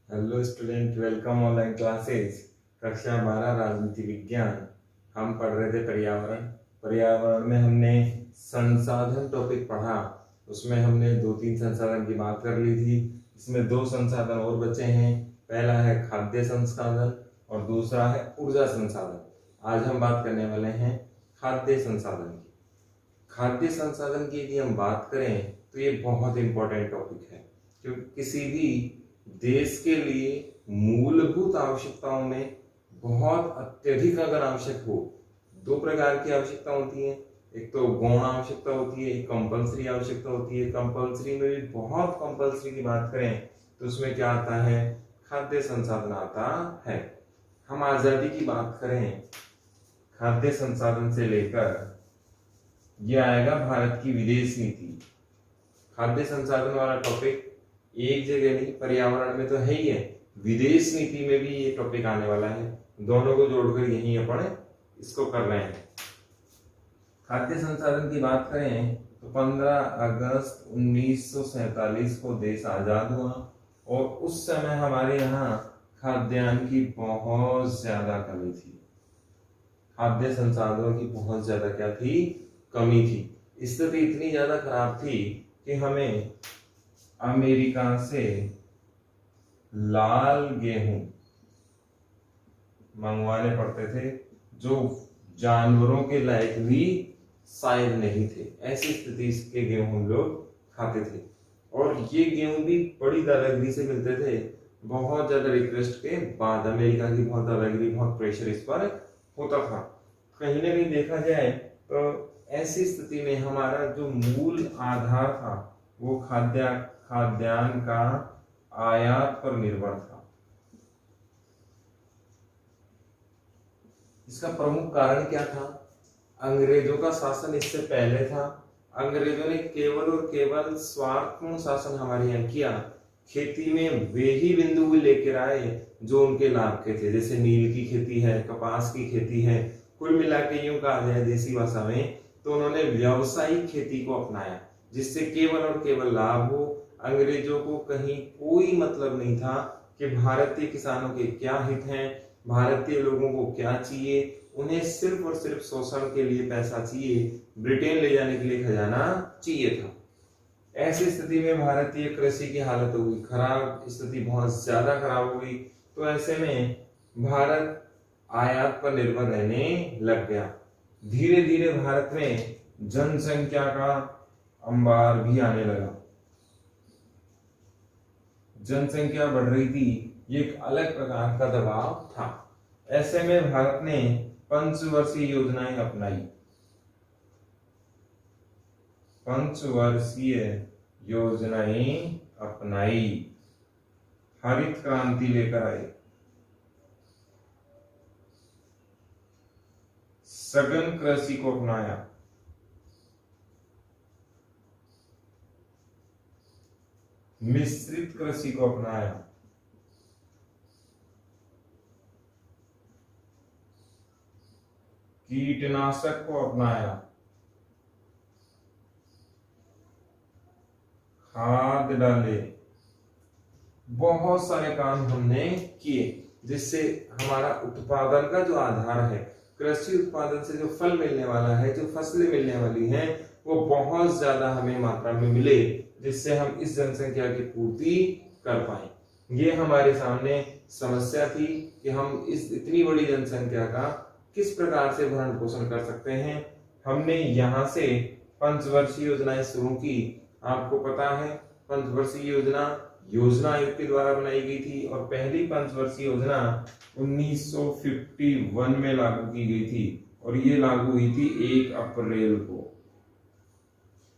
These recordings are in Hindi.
Hello student, welcome online classes. कक्षा 12 राजनीति विज्ञान। हम पढ़ रहे थे पर्यावरण। पर्यावरण में हमने संसाधन टॉपिक पढ़ा। उसमें हमने 2-3 संसाधन की बात कर ली थी। इसमें 2 संसाधन और बचे हैं। पहला है खाद्य संसाधन और दूसरा है ऊर्जा संसाधन। आज हम बात करने वाले हैं खाद्य संसाधन की। खाद्य संसाधन की यदि हम बात करें तो ये बहुत इंपॉर्टेंट टॉपिक है, क्योंकि किसी भी देश के लिए मूलभूत आवश्यकताओं में बहुत अत्यधिक अगर आवश्यक हो, 2 प्रकार की आवश्यकता होती है। एक तो गौण आवश्यकता होती है, एक कंपल्सरी आवश्यकता होती है। कंपल्सरी में भी बहुत कंपल्सरी की बात करें तो उसमें क्या आता है, खाद्य संसाधन आता है। हम आजादी की बात करें, खाद्य संसाधन से लेकर ये आएगा भारत की विदेश नीति। खाद्य संसाधन वाला टॉपिक एक जगह नहीं, पर्यावरण में तो है ही है, विदेश नीति में भी ये टॉपिक आने वाला है। दोनों को जोड़कर यही अपन इसको कर रहे हैं। खाद्य संसाधन की बात करें तो 15 अगस्त 1947 को देश आजाद हुआ और उस समय हमारे यहाँ खाद्यान्न की बहुत ज्यादा कमी थी। खाद्य संसाधनों की बहुत ज्यादा क्या थी, कमी थी। स्थिति इतनी ज्यादा खराब थी कि हमें अमेरिका से लाल गेहूं मंगवाने पड़ते थे, जो जानवरों के लायक भी शायद नहीं थे। ऐसी स्थिति के गेहूं हम लोग खाते थे और ये गेहूं भी बड़ी दादागिरी से मिलते थे। बहुत ज्यादा रिक्वेस्ट के बाद अमेरिका की बहुत दादागिरी, बहुत प्रेशर इस पर होता था। कहीं ना कहीं देखा जाए तो ऐसी स्थिति में हमारा जो मूल आधार था वो खाद्यान्न का आयात पर निर्भर था। इसका प्रमुख कारण क्या था? अंग्रेजों का शासन इससे पहले था। अंग्रेजों ने केवल और केवल स्वार्थपूर्ण शासन हमारे यहाँ किया। खेती में वे ही बिंदु लेकर आए जो उनके लाभ के थे, जैसे नील की खेती है, कपास की खेती है। कुल मिला के यूं कहा जाए देसी भाषा में तो उन्होंने व्यावसायिक खेती को अपनाया, जिससे केवल और केवल लाभ हो। अंग्रेजों को कहीं कोई मतलब नहीं था कि भारतीय किसानों के क्या हित हैं, भारतीय लोगों को क्या चाहिए। उन्हें सिर्फ और सिर्फ शोषण के लिए पैसा चाहिए, ब्रिटेन ले जाने के लिए खजाना चाहिए था। ऐसी स्थिति में भारतीय कृषि की हालत हो गई खराब, स्थिति बहुत ज्यादा खराब हो गई। तो ऐसे में भारत आयात पर निर्भर रहने लग गया। धीरे धीरे भारत में जनसंख्या का अंबार भी आने लगा। जनसंख्या बढ़ रही थी, ये एक अलग प्रकार का दबाव था। ऐसे में भारत ने पंचवर्षीय योजनाएं अपनाई। पंचवर्षीय योजनाएं अपनाई, हरित क्रांति लेकर आए, सघन कृषि को अपनाया, मिश्रित कृषि को अपनाया, कीटनाशक को अपनाया, खाद डाले। बहुत सारे काम हमने किए, जिससे हमारा उत्पादन का जो आधार है, कृषि उत्पादन से जो फल मिलने वाला है, जो फसलें मिलने वाली हैं, वो बहुत ज्यादा हमें मात्रा में मिले, जिससे हम इस जनसंख्या की पूर्ति कर पाए। ये हमारे सामने समस्या थी कि हम इस इतनी बड़ी जनसंख्या का किस प्रकार से भरण पोषण कर सकते हैं। हमने यहाँ से पंचवर्षीय योजनाएं शुरू की। आपको पता है पंचवर्षीय योजना आयोग के द्वारा बनाई गई थी और पहली पंचवर्षीय योजना 1951 में लागू की गई थी और ये लागू हुई थी 1 अप्रैल को,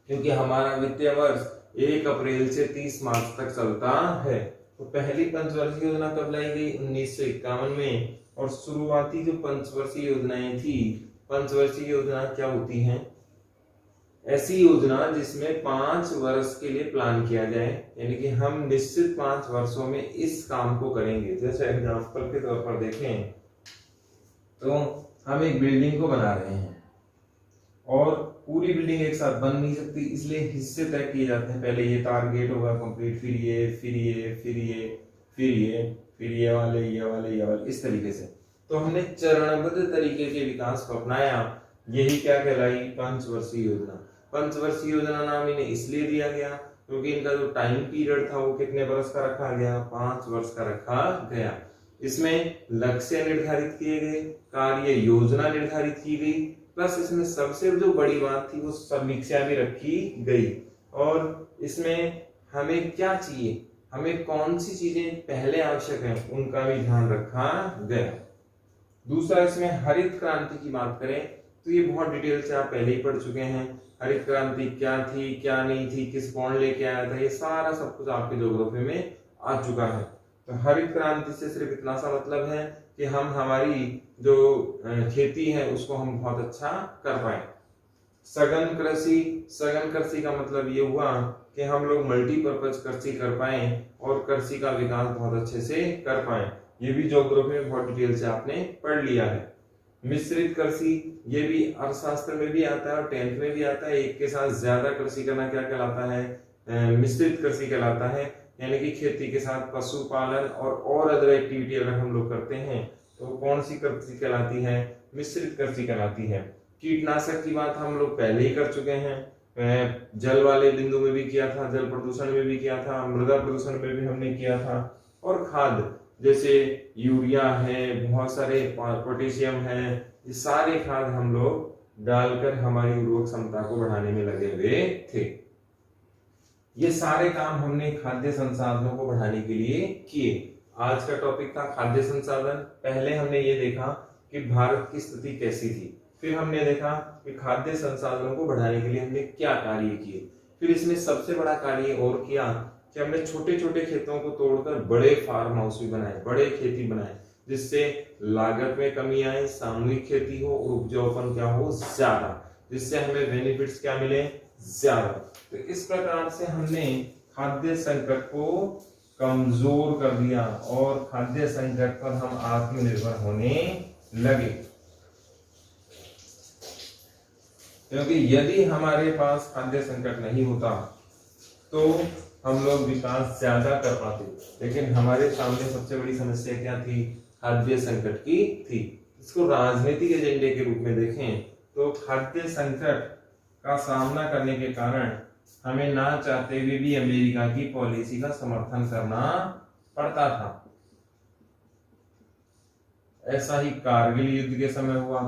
क्योंकि हमारा वित्तीय वर्ष 1 अप्रैल से 30 मार्च तक चलता है। तो पहली पंचवर्षीय योजना कब लाई गई? 1951 में। और शुरुआती जो पंचवर्षीय योजनाएं थी, पंचवर्षीय योजना क्या होती हैं? ऐसी योजना जिसमें 5 वर्ष के लिए प्लान किया जाए, यानी कि हम निश्चित 5 वर्षों में इस काम को करेंगे। जैसे एग्जाम्पल के तौर पर देखें तो हम एक बिल्डिंग को बना रहे हैं और पूरी बिल्डिंग एक साथ बन नहीं सकती, इसलिए हिस्से तय किए जाते हैं। पहले ये टारगेट होगा कंप्लीट, फिर ये, फिर ये, फिर ये, फिर ये वाले, इस तरीके से। तो हमने चरणबद्ध तरीके के विकास को अपनाया। यही क्या कहलाई? पंचवर्षीय योजना। पंचवर्षीय योजना नाम इन्हें इसलिए दिया गया क्योंकि इनका जो टाइम पीरियड था वो कितने वर्ष का रखा गया? 5 वर्ष का रखा गया। इसमें लक्ष्य निर्धारित किए गए, कार्य योजना निर्धारित की गई, प्लस इसमें सबसे जो बड़ी बात थी वो समीक्षा भी रखी गई। और इसमें हमें क्या चाहिए, हमें कौन सी चीजें पहले आवश्यक है, उनका भी ध्यान रखा गया। दूसरा, इसमें हरित क्रांति की बात करें तो ये बहुत डिटेल से आप पहले ही पढ़ चुके हैं। हरित क्रांति क्या थी, क्या नहीं थी, किस कौन लेके आया था, ये सारा सब कुछ आपके ज्योग्राफी में आ चुका है। तो हरित क्रांति से सिर्फ इतना सा मतलब है कि हम हमारी जो खेती है उसको हम बहुत अच्छा कर पाए। सघन कृषि का मतलब ये हुआ कि हम लोग मल्टीपर्पज कृषि कर पाए और कृषि का विकास बहुत अच्छे से कर पाए। ये भी ज्योग्राफी में बहुत डिटेल से आपने पढ़ लिया है। मिश्रित कृषि, ये भी अर्थशास्त्र में भी आता है और 10th में भी आता है। एक के साथ ज्यादा कृषि करना क्या कहलाता है? मिश्रित कृषि कहलाता है। यानी कि खेती के साथ पशुपालन और अदर एक्टिविटी अगर हम लोग करते हैं तो कौन सी कृषि कहलाती है? मिश्रित कृषि कहलाती है। कीटनाशक की बात हम लोग पहले ही कर चुके हैं, जल वाले बिंदु में भी किया था, जल प्रदूषण में भी किया था, मृदा प्रदूषण में भी हमने किया था। और खाद जैसे यूरिया है, बहुत सारे पोटेशियम है, ये सारे खाद हम लोग डालकर हमारी उर्वरक क्षमता को बढ़ाने में लगे हुए थे। ये सारे काम हमने खाद्य संसाधनों को बढ़ाने के लिए किए। आज का टॉपिक था खाद्य संसाधन। पहले हमने ये देखा कि भारत की स्थिति कैसी थी, फिर हमने देखा कि खाद्य संसाधनों को बढ़ाने के लिए हमने क्या कार्य किए। फिर इसमें सबसे बड़ा कार्य और किया कि हमने छोटे छोटे खेतों को तोड़कर बड़े फार्म हाउस भी बनाए, बड़े खेती बनाए, जिससे लागत में कमी आए, सामूहिक खेती हो और उपजाऊपन क्या हो? ज्यादा, जिससे हमें बेनिफिट्स क्या मिले? ज्यादा। तो इस प्रकार से हमने खाद्य संकट को कमजोर कर दिया और खाद्य संकट पर हम आत्मनिर्भर होने लगे। क्योंकि यदि हमारे पास खाद्य संकट नहीं होता तो हम लोग विकास ज्यादा कर पाते, लेकिन हमारे सामने सबसे बड़ी समस्या क्या थी? खाद्य संकट की थी। इसको राजनीतिक एजेंडे के रूप में देखें तो खाद्य संकट का सामना करने के कारण हमें ना चाहते हुए भी अमेरिका की पॉलिसी का समर्थन करना पड़ता था। ऐसा ही कारगिल युद्ध के समय हुआ।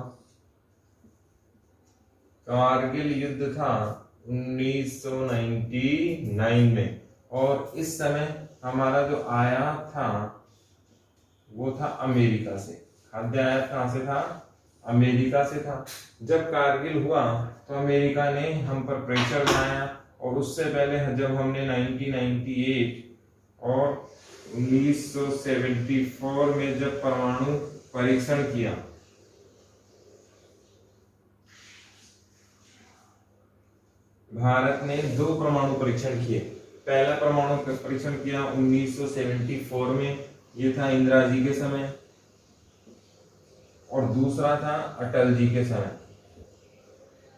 कारगिल युद्ध था 1999 में और इस समय हमारा जो आयात था वो था अमेरिका से। खाद्य आयात कहां से था? अमेरिका से था। जब कारगिल हुआ तो अमेरिका ने हम पर प्रेशर बनाया और उससे पहले जब हमने 1998 और 1974 में जब परमाणु परीक्षण किया, भारत ने 2 परमाणु परीक्षण किए। पहला परमाणु परीक्षण किया 1974 में, ये था इंदिरा जी के समय, और दूसरा था अटल जी के समय।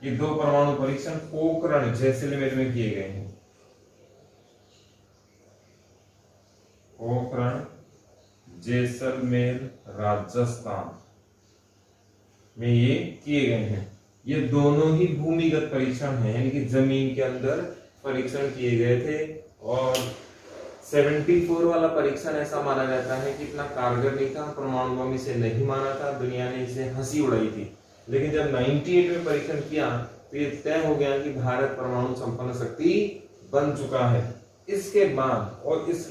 ये 2 परमाणु परीक्षण पोखरण जैसलमेर में किए गए हैं। पोखरण जैसलमेर राजस्थान में ये किए गए हैं। ये दोनों ही भूमिगत परीक्षण हैं, यानी कि जमीन के अंदर परीक्षण किए गए थे। और 74 वाला परीक्षण ऐसा माना जाता है कि इतना कारगर नहीं था, परमाणु बम इसे नहीं माना था, दुनिया ने इसे हंसी उड़ाई थी। लेकिन जब 98 में परीक्षण किया तो ये तय हो गया कि भारत परमाणु संपन्न शक्ति बन चुका है। इसके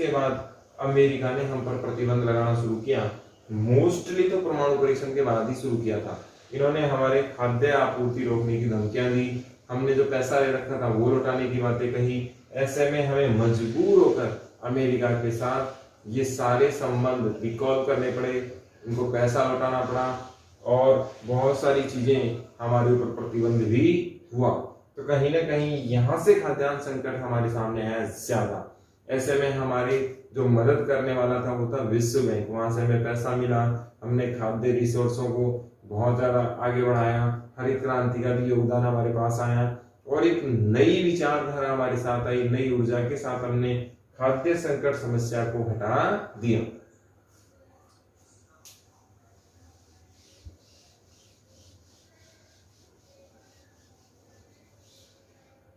बाद अमेरिका ने हम पर प्रतिबंध लगाना शुरू किया। मोस्टली तो परमाणु परीक्षण के बाद ही शुरू किया था। इन्होंने हमारे खाद्य आपूर्ति रोकने की धमकियां दी, हमने जो पैसा ले रखा था वो लौटाने की बातें कही। ऐसे में हमें मजबूर होकर अमेरिका के साथ ये सारे संबंध रिकॉल करने पड़े, उनको पैसा लौटाना पड़ा और बहुत सारी चीजें हमारे ऊपर प्रतिबंध भी हुआ। तो कहीं ना कहीं यहाँ से खाद्यान्न संकट हमारे सामने आया ज्यादा। ऐसे में हमारे जो मदद करने वाला था वो था विश्व बैंक, वहां से हमें पैसा मिला, हमने खाद्य रिसोर्सों को बहुत ज्यादा आगे बढ़ाया। हरित क्रांति का भी योगदान हमारे पास आया और एक नई विचारधारा हमारे साथ आई, नई ऊर्जा के साथ हमने खाद्य संकट समस्या को हटा दिया।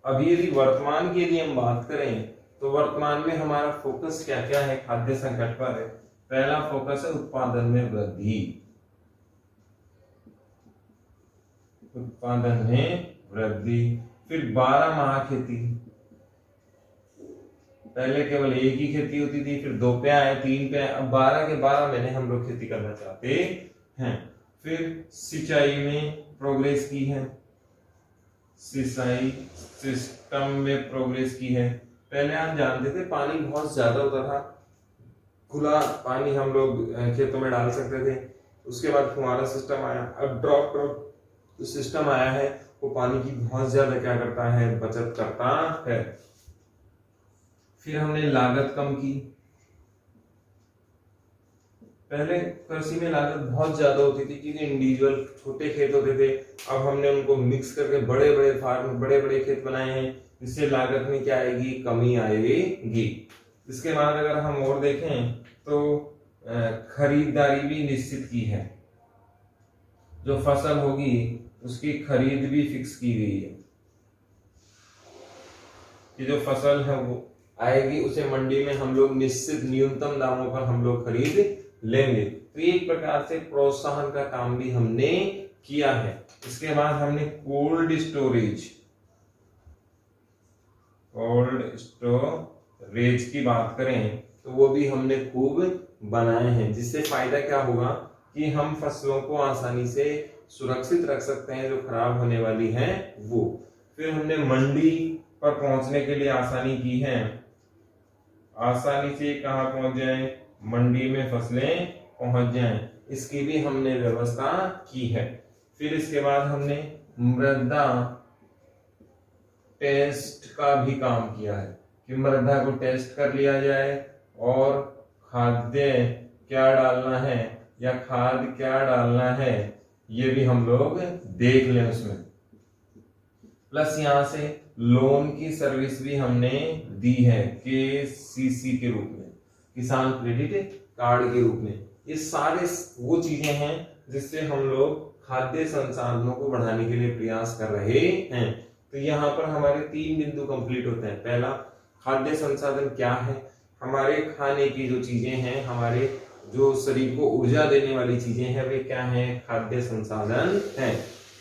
अब यदि वर्तमान की यदि हम बात करें तो वर्तमान में हमारा फोकस क्या क्या है खाद्य संकट पर। पहला फोकस है उत्पादन में वृद्धि, उत्पादन में वृद्धि। फिर 12 माह खेती, पहले केवल एक ही खेती होती थी, फिर 2 पे आए, 3 पे आए, अब 12 के 12 महीने हम लोग खेती करना चाहते हैं। फिर सिंचाई में प्रोग्रेस की है, सिंचाई सिस्टम में प्रोग्रेस की है। पहले हम जानते थे पानी बहुत ज्यादा होता था, खुला पानी हम लोग खेतों में डाल सकते थे। उसके बाद फुहारा सिस्टम आया, अब ड्रॉप सिस्टम आया है, वो पानी की बहुत ज्यादा क्या करता है, बचत करता है। फिर हमने लागत कम की, पहले कृषि में लागत बहुत ज्यादा होती थी क्योंकि इंडिविजुअल छोटे खेत होते थे। अब हमने उनको मिक्स करके बड़े बड़े फार्म, बड़े बड़े खेत बनाए हैं, इससे लागत में क्या आएगी, कमी आएगी। इसके बाद अगर हम और देखें तो खरीदारी भी निश्चित की है, जो फसल होगी उसकी खरीद भी फिक्स की गई है कि जो फसल है वो आएगी उसे मंडी में हम लोग निश्चित न्यूनतम दामों पर हम लोग खरीद लेंगे। तो एक प्रकार से प्रोत्साहन का काम भी हमने किया है। इसके बाद हमने कोल्ड स्टोरेज की बात करें तो वो भी हमने खूब बनाए हैं, जिससे फायदा क्या होगा कि हम फसलों को आसानी से सुरक्षित रख सकते हैं जो खराब होने वाली हैं वो। फिर हमने मंडी पर पहुंचने के लिए आसानी की है, आसानी से कहां पहुंच जाए, मंडी में फसलें पहुंच जाएं, इसकी भी हमने व्यवस्था की है। फिर इसके बाद हमने मृदा टेस्ट का भी काम किया है कि मृदा को टेस्ट कर लिया जाए और खाद्य क्या डालना है या खाद क्या डालना है ये भी हम लोग देख लें उसमें। प्लस यहाँ से लोन की सर्विस भी हमने दी है KCC के रूप में, किसान क्रेडिट कार्ड के रूप में। ये सारे वो चीजें हैं जिससे हम लोग खाद्य संसाधनों को बढ़ाने के लिए प्रयास कर रहे हैं। तो यहाँ पर हमारे 3 बिंदु कंप्लीट होते हैं। पहला, खाद्य संसाधन क्या है, हमारे खाने की जो चीजें हैं, हमारे जो शरीर को ऊर्जा देने वाली चीजें हैं वे क्या हैं, खाद्य संसाधन हैं।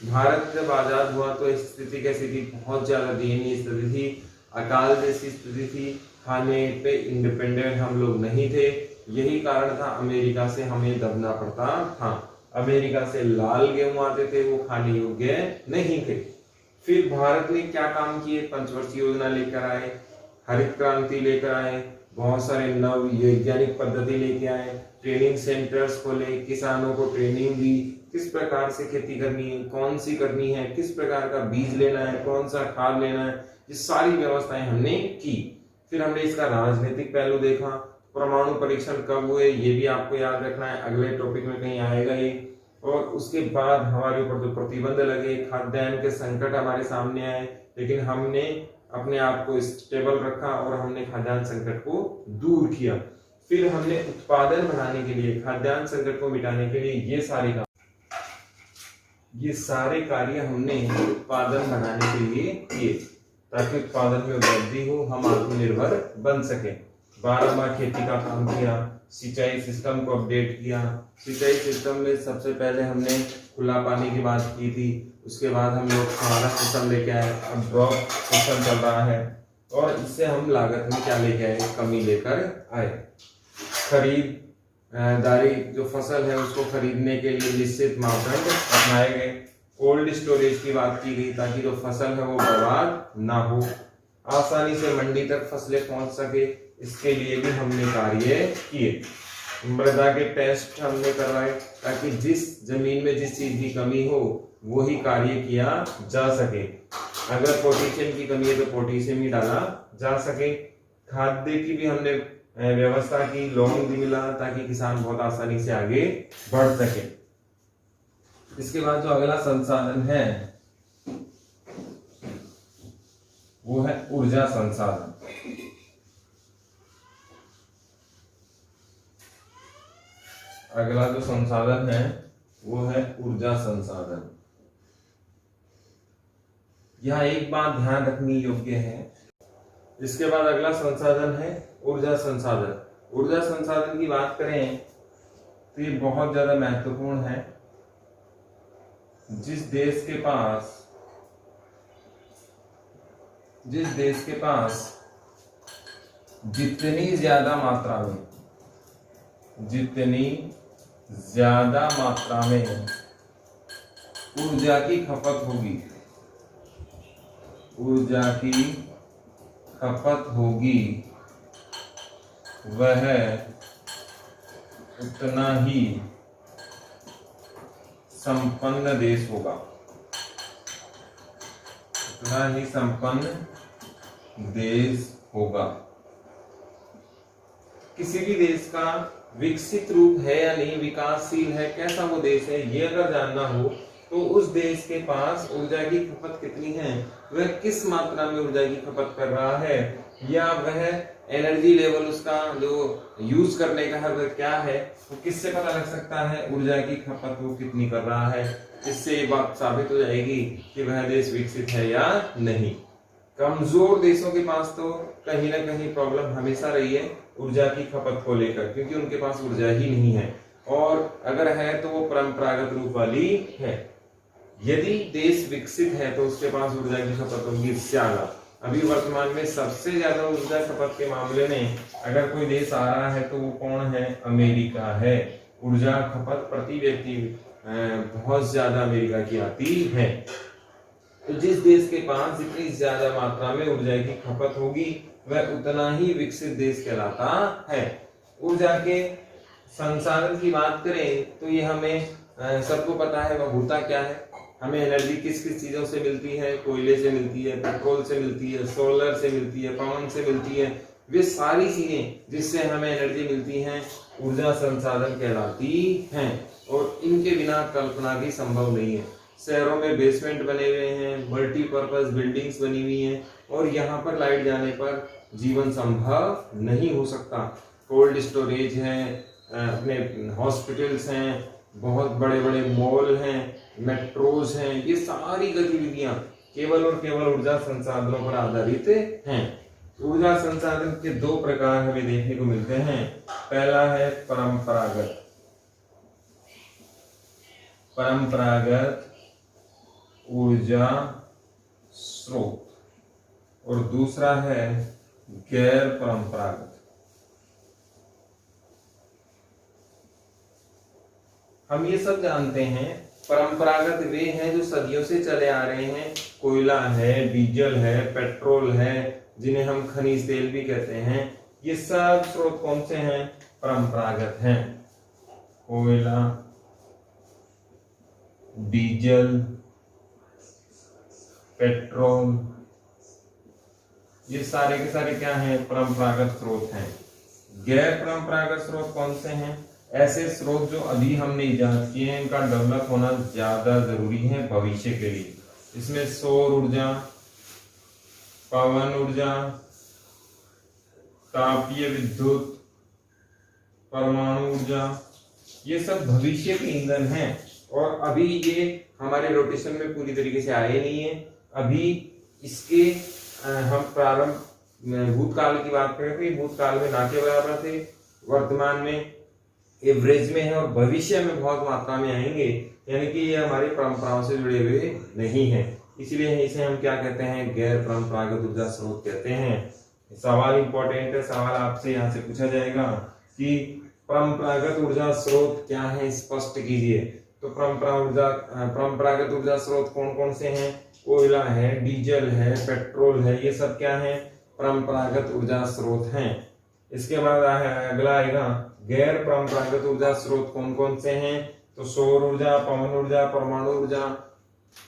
भारत जब आजाद हुआ तो स्थिति कैसी थी, बहुत ज्यादा दयनीय स्थिति थी, अकाल जैसी स्थिति थी, खाने पे इंडिपेंडेंट हम लोग नहीं थे। यही कारण था अमेरिका से हमें दबना पड़ता था। अमेरिका से लाल गेहूं आते थे, वो खाने योग्य नहीं थे। फिर भारत ने क्या काम किए, पंचवर्षीय योजना लेकर आए, हरित क्रांति लेकर आए, बहुत सारे नव वैज्ञानिक पद्धति लेके आए, ट्रेनिंग सेंटर्स खोले, किसानों को ट्रेनिंग दी, किस प्रकार से खेती करनी है, कौन सी करनी है, किस प्रकार का बीज लेना है, कौन सा खाद लेना है, ये सारी व्यवस्थाएं हमने की। फिर हमने इसका राजनीतिक पहलू देखा, परमाणु परीक्षण कब हुए ये भी आपको याद रखना है, अगले टॉपिक में कहीं आएगा ये। और उसके बाद हमारे ऊपर जो प्रतिबंध लगे, खाद्यान्न के संकट हमारे सामने आए, लेकिन हमने अपने आप को स्टेबल रखा और हमने खाद्यान्न संकट को दूर किया। फिर हमने उत्पादन बढ़ाने के लिए, खाद्यान्न संकट को मिटाने के लिए ये सारे कार्य हमने उत्पादन बढ़ाने के लिए किए ताकि उत्पादन में वृद्धि हो, हम आत्मनिर्भर बन सके। 12 माह खेती का काम किया, सिंचाई सिस्टम को अपडेट किया। सिंचाई सिस्टम में सबसे पहले हमने खुला पानी की बात की थी, उसके बाद हम लोग फुहारा सिस्टम लेके आए, अब ड्रॉप सिस्टम चल रहा है और इससे हम लागत में क्या लेके आए, कमी लेकर आए। खरीदारी, जो फसल है उसको खरीदने के लिए निश्चित मापदंड अपनाए गए। कोल्ड स्टोरेज की बात की गई ताकि जो फसल है वो बर्बाद ना हो, आसानी से मंडी तक फसलें पहुंच सके, इसके लिए भी हमने कार्य किए। मृदा के टेस्ट हमने करवाए ताकि जिस जमीन में जिस चीज की कमी हो वही कार्य किया जा सके। अगर पोटेशियम की कमी है तो पोटेशियम ही डाला जा सके। खाद्य की भी हमने व्यवस्था की, लोन भी मिला ताकि किसान बहुत आसानी से आगे बढ़ सके। इसके बाद जो अगला संसाधन है वो है ऊर्जा संसाधन। अगला जो संसाधन है वो है ऊर्जा संसाधन। यह एक बात ध्यान रखनी योग्य है। इसके बाद अगला संसाधन है ऊर्जा संसाधन। ऊर्जा संसाधन की बात करें तो ये बहुत ज्यादा महत्वपूर्ण है। जिस देश के पास जितनी ज्यादा मात्रा में ऊर्जा की खपत होगी वह उतना ही संपन्न देश होगा। किसी भी देश का विकसित रूप है या नहीं, विकासशील है, कैसा वो देश है, ये अगर जानना हो तो उस देश के पास ऊर्जा की खपत कितनी है, वह किस मात्रा में ऊर्जा की खपत कर रहा है, या वह एनर्जी लेवल उसका जो यूज करने का है वह क्या है, वो किससे पता लग सकता है ऊर्जा की खपत वो कितनी कर रहा है। इससे ये बात साबित हो जाएगी कि वह देश विकसित है या नहीं। कमजोर देशों के पास तो कहीं ना कहीं प्रॉब्लम हमेशा रही है ऊर्जा की खपत को लेकर, क्योंकि उनके पास ऊर्जा ही नहीं है, और अगर है तो वो परंपरागत रूप वाली है। यदि देश विकसित है तो उसके पास ऊर्जा की खपत होगी ज्यादा। अभी वर्तमान में सबसे ज्यादा ऊर्जा खपत के मामले में अगर कोई देश आ रहा है तो वो कौन है, अमेरिका है। ऊर्जा खपत प्रति व्यक्ति बहुत ज्यादा अमेरिका की आती है। तो जिस देश के पास जितनी ज्यादा मात्रा में ऊर्जा की खपत होगी वह उतना ही विकसित देश कहलाता है। ऊर्जा के संसाधन की बात करें तो ये हमें सबको पता है वह होता क्या है। हमें एनर्जी किस किस चीजों से मिलती है, कोयले से मिलती है, पेट्रोल से मिलती है, सोलर से मिलती है, पवन से मिलती है। वे सारी चीजें जिससे हमें एनर्जी मिलती हैं ऊर्जा संसाधन कहलाती हैं, और इनके बिना कल्पना भी संभव नहीं है। शहरों में बेसमेंट बने हुए हैं, मल्टीपर्पज बिल्डिंग्स बनी हुई हैं, और यहाँ पर लाइट जाने पर जीवन संभव नहीं हो सकता। कोल्ड स्टोरेज है, अपने हॉस्पिटल्स हैं, बहुत बड़े बड़े मॉल हैं, मेट्रोज हैं, ये सारी गतिविधियां केवल और केवल ऊर्जा संसाधनों पर आधारित हैं। ऊर्जा संसाधन के दो प्रकार हमें देखने को मिलते हैं। पहला है परंपरागत ऊर्जा स्रोत, और दूसरा है गैर परंपरागत। हम ये सब जानते हैं परंपरागत वे हैं जो सदियों से चले आ रहे हैं। कोयला है, डीजल है, पेट्रोल है, जिन्हें हम खनिज तेल भी कहते हैं। ये सब स्रोत कौन से हैं, परंपरागत हैं। कोयला, डीजल, पेट्रोल, ये सारे के सारे क्या हैं, परंपरागत स्रोत हैं। गैर परंपरागत स्रोत कौन से हैं, ऐसे स्रोत जो अभी हमने इजाद किए हैं, इनका डेवलप होना ज्यादा जरूरी है भविष्य के लिए। इसमें सौर ऊर्जा, पवन ऊर्जा, तापीय विद्युत, परमाणु ऊर्जा, ये सब भविष्य के ईंधन हैं, और अभी ये हमारे रोटेशन में पूरी तरीके से आए नहीं है। अभी इसके हम प्रारंभ भूतकाल की बात करें तो ये भूतकाल में ना के बराबर थे, वर्तमान में एवरेज में है, और भविष्य में बहुत मात्रा में आएंगे। यानी कि ये हमारी परंपराओं से जुड़े हुए नहीं है, इसलिए इसे हम क्या कहते हैं, गैर परंपरागत ऊर्जा स्रोत कहते हैं। सवाल इंपॉर्टेंट है, सवाल आपसे यहाँ से पूछा जाएगा कि परंपरागत ऊर्जा स्रोत क्या है, स्पष्ट कीजिए। तो परंपरागत ऊर्जा स्रोत कौन कौन से हैं, कोयला है, डीजल है, पेट्रोल है, ये सब क्या है, परंपरागत ऊर्जा स्रोत हैं। इसके बाद अगला आएगा गैर परंपरागत ऊर्जा स्रोत कौन कौन से हैं। तो सौर ऊर्जा, पवन ऊर्जा, परमाणु ऊर्जा,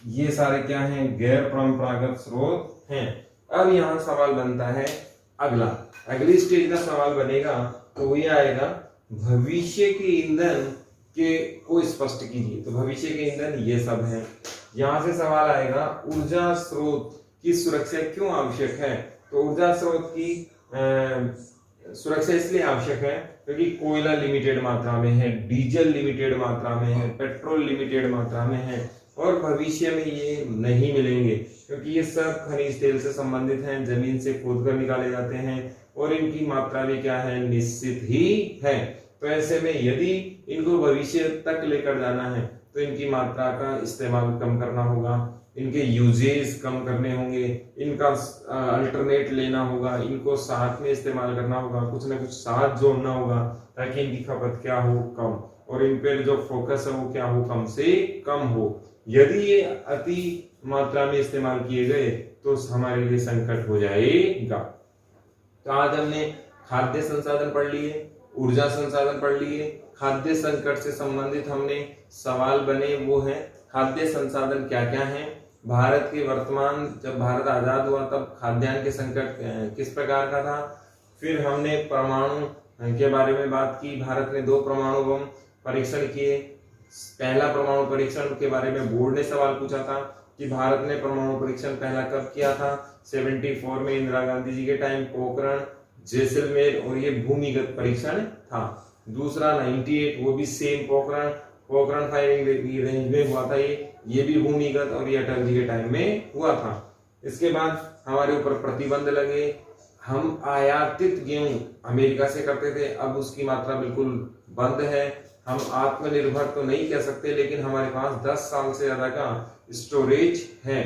ये सारे क्या हैं, गैर परंपरागत स्रोत हैं। अब यहाँ सवाल बनता है अगली स्टेज का सवाल बनेगा, तो ये आएगा भविष्य के ईंधन के को स्पष्ट कीजिए। तो भविष्य के ईंधन ये सब हैं। यहाँ से सवाल आएगा ऊर्जा स्रोत की सुरक्षा क्यों आवश्यक है। तो ऊर्जा स्रोत की सुरक्षा इसलिए आवश्यक है क्योंकि कोयला लिमिटेड मात्रा में है, डीजल लिमिटेड मात्रा में है, पेट्रोल लिमिटेड मात्रा में है और भविष्य में ये नहीं मिलेंगे क्योंकि ये सब खनिज तेल से संबंधित हैं, जमीन से खोद कर निकाले जाते हैं और इनकी मात्रा भी क्या है, निश्चित ही है। तो ऐसे में यदि इनको भविष्य तक लेकर जाना है तो इनकी मात्रा का इस्तेमाल कम करना होगा, इनके यूजेस कम करने होंगे, इनका अल्टरनेट लेना होगा, इनको साथ में इस्तेमाल करना होगा, कुछ ना कुछ साथ जोड़ना होगा ताकि इनकी खपत क्या हो, कम, और इन पर जो फोकस है वो क्या हो, कम से कम हो। यदि ये अति मात्रा में इस्तेमाल किए गए तो हमारे लिए संकट हो जाएगा। तो आज हमने खाद्य संसाधन पढ़ लिए, ऊर्जा संसाधन पढ़ लिए, खाद्य संकट से संबंधित हमने सवाल बने वो है खाद्य संसाधन क्या क्या है, भारत के वर्तमान, जब भारत आजाद हुआ तब खाद्यान्न के संकट किस प्रकार का था, फिर हमने परमाणु के बारे में बात की, भारत ने 2 परमाणु बम परीक्षण किए। पहला परमाणु परीक्षण के बारे में बोर्ड ने सवाल पूछा था कि भारत ने परमाणु परीक्षण पहला कब किया था, 74 में इंदिरा गांधी जी के टाइम, पोखरण, जैसलमेर, और ये भूमिगत परीक्षण था। दूसरा 98, वो भी सेम पोखरण फायरिंग रेंज में हुआ था, ये भी भूमिगत, और ये अटल जी के टाइम में हुआ था। इसके बाद हमारे ऊपर प्रतिबंध लगे, हम आयातित गेहूं अमेरिका से करते थे, अब उसकी मात्रा बिल्कुल बंद है। हम आत्मनिर्भर तो नहीं कह सकते लेकिन हमारे पास 10 साल से ज्यादा का स्टोरेज है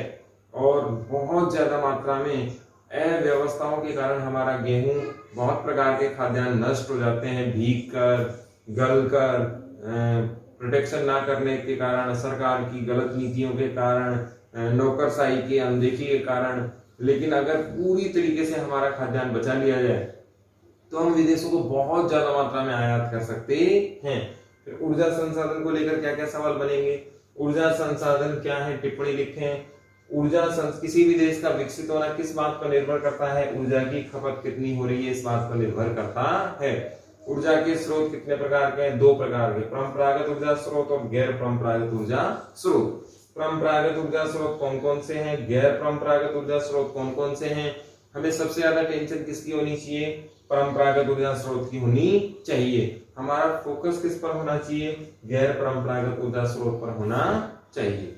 और बहुत ज्यादा मात्रा में अव्यवस्थाओं के कारण हमारा गेहूं, बहुत प्रकार के खाद्यान्न नष्ट हो जाते हैं, भीग कर, गल कर, प्रोटेक्शन ना करने के कारण, सरकार की गलत नीतियों के कारण, नौकरशाही की अनदेखी के कारण। लेकिन अगर पूरी तरीके से हमारा खाद्यान्न बचा लिया जाए तो हम विदेशों को बहुत ज्यादा मात्रा में आयात कर सकते हैं। फिर ऊर्जा संसाधन को लेकर क्या क्या सवाल बनेंगे, ऊर्जा संसाधन क्या है, टिप्पणी लिखें। किसी भी देश का विकसित होना किस बात पर निर्भर करता है, ऊर्जा की खपत कितनी हो रही है, इस बात पर निर्भर करता है। ऊर्जा के स्रोत कितने प्रकार के हैं, 2 प्रकार के, परंपरागत ऊर्जा स्रोत और गैर परंपरागत ऊर्जा स्रोत। परंपरागत ऊर्जा स्रोत कौन कौन से हैं, गैर परंपरागत ऊर्जा स्रोत कौन कौन से हैं। हमें सबसे ज्यादा टेंशन किसकी होनी चाहिए, परंपरागत ऊर्जा स्रोत की होनी चाहिए। हमारा फोकस किस पर होना चाहिए, गैर परंपरागत ऊर्जा स्रोत पर होना चाहिए।